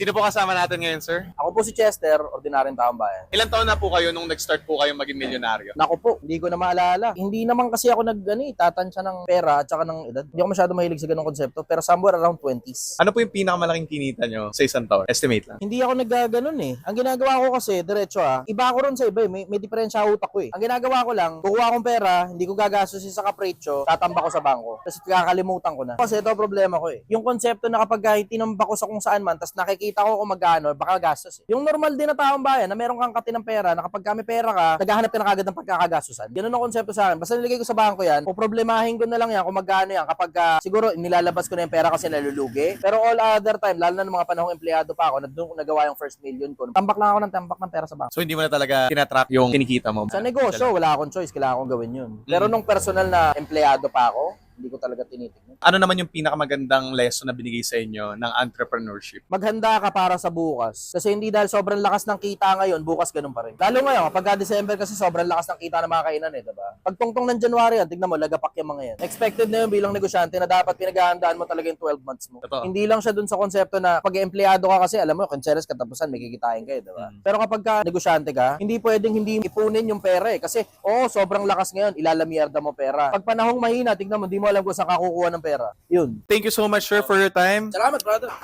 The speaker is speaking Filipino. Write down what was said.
Sino po kasama natin ngayon, sir? Ako po si Chester, ordinaryong taong bayan. Ilang taon na po kayo nung nag-start po kayong maging milyonaryo? Naku po, hindi ko na maalala. Hindi naman kasi ako tatansya ng pera at saka ng edad. Hindi ako masyado mahilig sa ganung konsepto, pero somewhere around 20s. Ano po yung pinakamalaking kinita nyo sa isang taon? Estimate lang. Hindi ako naggaganon eh. Ang ginagawa ko kasi, diretso iba ako ron sa iba eh. May diferensya utak ko eh. Ang ginagawa ko lang, kukuha akong pera, hindi ko gagastusin sa kapretsyo, tatamba ko sa bangko. Tapos kakalimutan ko na. Kasi ito problema ko eh. Yung konsepto na kapag tinamba ko sa kung saan man, tapos nakikita ko kung magkano, baka gastos eh. Yung normal din na taong bayan na meron kang kati ng pera, na kapag may pera ka, naghahanap ka na kagad ng pagkakagastusan. Ganun ang konsepto sa akin. Basta nilagay ko sa bangko yan, poproblemahin ko na lang yan kung magkano yan. Kapag siguro nilalabas ko na yung pera kasi nalulugi. Pero all other time, lalo na ng mga panahong empleyado pa ako, na doon ko nagawa yung first million ko. Tambak lang ako ng tambak ng pera sa bangko. So hindi mo na talaga tinatrack yung kinikita mo? Sa negosyo, wala akong choice. Kailangan kong gawin yun. Pero nung personal na empleyado pa ako, hindi ko talaga tinitignan. Ano naman yung pinakamagandang lesson na binigay sa inyo ng entrepreneurship? Maghanda ka para sa bukas. Kasi hindi dahil sobrang lakas ng kita ngayon, bukas ganun pa rin. Lalo ngayon, kapag December kasi sobrang lakas ng kita ng mga kainan diba? Pag tungtong ng January yan, tignan mo, lagapak yung mga yan. Expected na yun bilang negosyante na dapat pinaghahandaan mo talaga yung 12 months mo. Totoo. Hindi lang siya dun sa konsepto na pag empleyado ka kasi, alam mo, konseres katapusan, may kikitain kayo, diba? Pero kapag negosyante ka, hindi pwedeng hindi ipunin yung pera eh. Kasi, sobrang lakas ngayon, ilalamierda mo pera. Pag panahong mahina, tignan mo, hindi mo alam kung saan kakukuha ng pera. Yun. Thank you so much, sir, for your time. Salamat, brother.